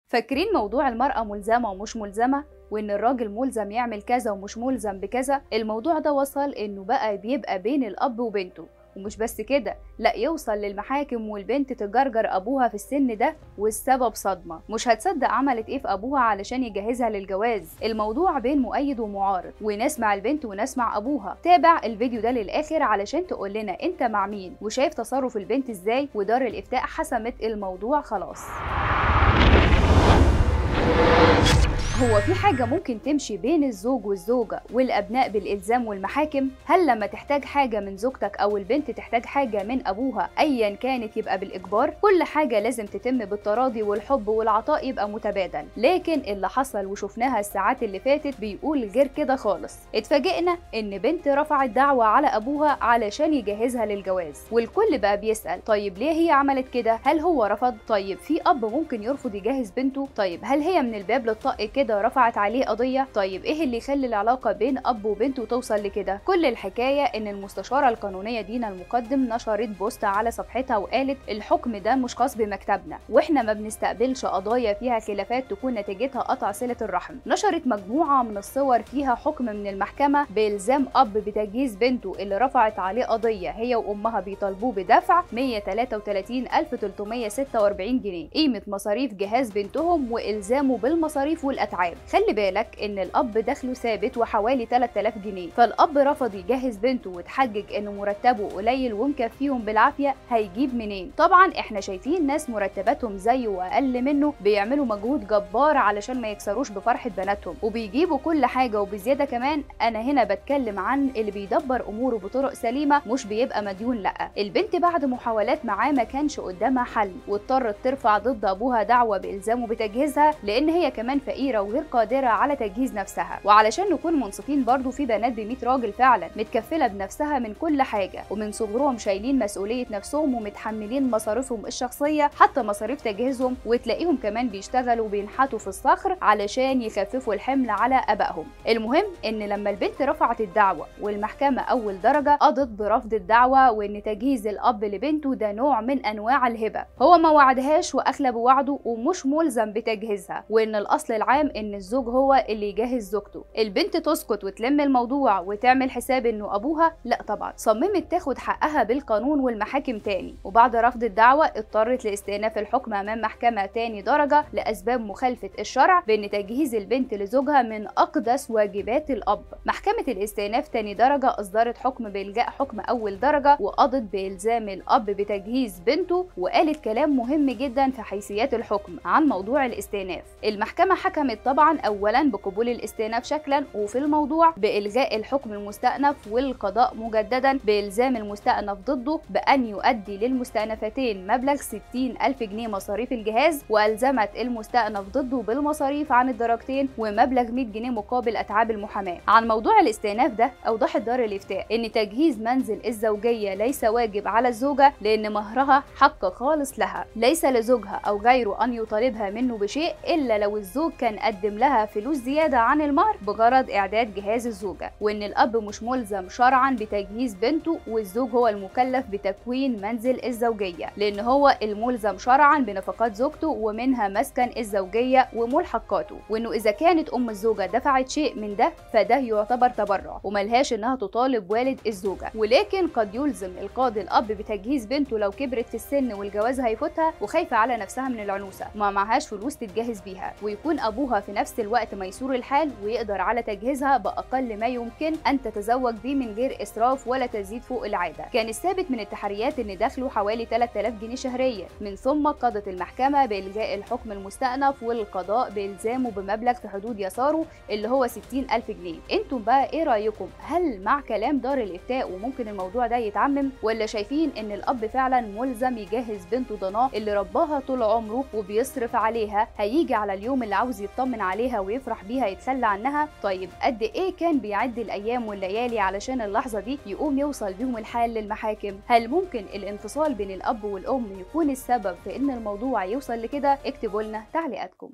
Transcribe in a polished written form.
فاكرين موضوع المرأة ملزمة ومش ملزمة؟ وإن الراجل ملزم يعمل كذا ومش ملزم بكذا؟ الموضوع ده وصل إنه بقى بيبقى بين الأب وبنته، ومش بس كده، لا يوصل للمحاكم والبنت تجرجر أبوها في السن ده والسبب صدمة. مش هتصدق عملت إيه في أبوها علشان يجهزها للجواز. الموضوع بين مؤيد ومعارض، وناس مع البنت وناس مع أبوها. تابع الفيديو ده للآخر علشان تقول لنا أنت مع مين وشايف تصرف البنت إزاي، ودار الإفتاء حسمت الموضوع خلاص. هو في حاجة ممكن تمشي بين الزوج والزوجة والأبناء بالإلزام والمحاكم؟ هل لما تحتاج حاجة من زوجتك أو البنت تحتاج حاجة من أبوها أيا كانت يبقى بالإجبار؟ كل حاجة لازم تتم بالتراضي والحب والعطاء يبقى متبادل، لكن اللي حصل وشفناها الساعات اللي فاتت بيقول غير كده خالص. اتفاجئنا إن بنت رفعت دعوة على أبوها علشان يجهزها للجواز، والكل بقى بيسأل طيب ليه هي عملت كده؟ هل هو رفض؟ طيب في أب ممكن يرفض يجهز بنته؟ طيب هل هي من الباب للطق كده رفعت عليه قضية؟ طيب ايه اللي يخلي العلاقة بين اب وبنت وتوصل لكده؟ كل الحكاية ان المستشارة القانونية دينا المقدم نشرت بوست على صفحتها وقالت الحكم ده مش خاص بمكتبنا، واحنا ما بنستقبلش قضايا فيها خلافات تكون نتيجتها قطع صلة الرحم. نشرت مجموعة من الصور فيها حكم من المحكمة بإلزام اب بتجهيز بنته اللي رفعت عليه قضية هي وامها بيطالبوه بدفع 133,346 جنيه قيمة مصاريف جهاز بنتهم وإلزامه بالمصاريف والأتعاب. خلي بالك ان الاب دخله ثابت وحوالي 3000 جنيه، فالاب رفض يجهز بنته وتحجج ان مرتبه قليل ومكفيهم بالعافيه. هيجيب منين؟ طبعا احنا شايفين ناس مرتباتهم زيه واقل منه بيعملوا مجهود جبار علشان ما يكسروش بفرحه بناتهم وبيجيبوا كل حاجه وبزياده كمان. انا هنا بتكلم عن اللي بيدبر اموره بطرق سليمه مش بيبقى مديون. لا، البنت بعد محاولات معاه ما كانش قدامها حل واضطرت ترفع ضد ابوها دعوه بالزامه بتجهيزها لان هي كمان فقيره وغير قادرة على تجهيز نفسها. وعلشان نكون منصفين برضو في بنات ب100 راجل فعلا متكفلة بنفسها من كل حاجة، ومن صغرهم شايلين مسؤولية نفسهم ومتحملين مصاريفهم الشخصية حتى مصاريف تجهيزهم، وتلاقيهم كمان بيشتغلوا وبينحتوا في الصخر علشان يخففوا الحمل على ابائهم. المهم ان لما البنت رفعت الدعوة والمحكمة اول درجة قضت برفض الدعوة وان تجهيز الاب لبنته ده نوع من انواع الهبة، هو ما وعدهاش واخلى بوعده ومش ملزم بتجهيزها، وان الاصل العام ان الزوج هو اللي يجهز زوجته. البنت تسكت وتلم الموضوع وتعمل حساب انه ابوها؟ لا طبعا، صممت تاخد حقها بالقانون والمحاكم تاني، وبعد رفض الدعوة اضطرت لاستئناف الحكم امام محكمة تاني درجة لاسباب مخالفة الشرع بان تجهيز البنت لزوجها من اقدس واجبات الاب. محكمة الاستئناف تاني درجة اصدرت حكم بالغاء حكم اول درجة وقضت بالزام الاب بتجهيز بنته، وقالت كلام مهم جدا في حيثيات الحكم عن موضوع الاستئناف. المحكمة حكمت طبعا اولا بقبول الاستئناف شكلا وفي الموضوع بالغاء الحكم المستأنف، والقضاء مجددا بالزام المستأنف ضده بان يؤدي للمستأنفتين مبلغ 60,000 جنيه مصاريف الجهاز، والزمت المستأنف ضده بالمصاريف عن الدرجتين ومبلغ 100 جنيه مقابل اتعاب المحاماة. عن موضوع الاستئناف ده اوضحت دار الافتاء ان تجهيز منزل الزوجية ليس واجب على الزوجة لان مهرها حق خالص لها، ليس لزوجها او غيره ان يطالبها منه بشيء الا لو الزوج كان قدم لها فلوس زيادة عن المهر بغرض إعداد جهاز الزوجة، وإن الأب مش ملزم شرعا بتجهيز بنته والزوج هو المكلف بتكوين منزل الزوجية لأن هو الملزم شرعا بنفقات زوجته ومنها مسكن الزوجية وملحقاته، وإنه إذا كانت أم الزوجة دفعت شيء من ده فده يعتبر تبرع وملهاش إنها تطالب والد الزوجة. ولكن قد يلزم القاضي الأب بتجهيز بنته لو كبرت في السن والجواز هيفوتها وخايفة على نفسها من العنوسة وما معهاش فلوس تتجهز بيها، ويكون أبوها في نفس الوقت ميسور الحال ويقدر على تجهيزها بأقل ما يمكن أن تتزوج بيه من غير إسراف ولا تزيد فوق العادة. كان الثابت من التحريات إن دخله حوالي 3000 جنيه شهريا. من ثم قضت المحكمة بإلغاء الحكم المستأنف والقضاء بإلزامه بمبلغ في حدود يساره اللي هو 60,000 جنيه. انتم بقى إيه رأيكم؟ هل مع كلام دار الإفتاء وممكن الموضوع ده يتعمم، ولا شايفين إن الأب فعلا ملزم يجهز بنته ضناه اللي رباها طول عمره وبيصرف عليها هيجي على اليوم اللي عاوز يطمن عليها ويفرح بيها يتخلى عنها؟ طيب قد ايه كان بيعد الايام والليالي علشان اللحظه دي يقوم يوصل بيهم الحال للمحاكم؟ هل ممكن الانفصال بين الاب والام يكون السبب في ان الموضوع يوصل لكده؟ اكتبوا لنا تعليقاتكم.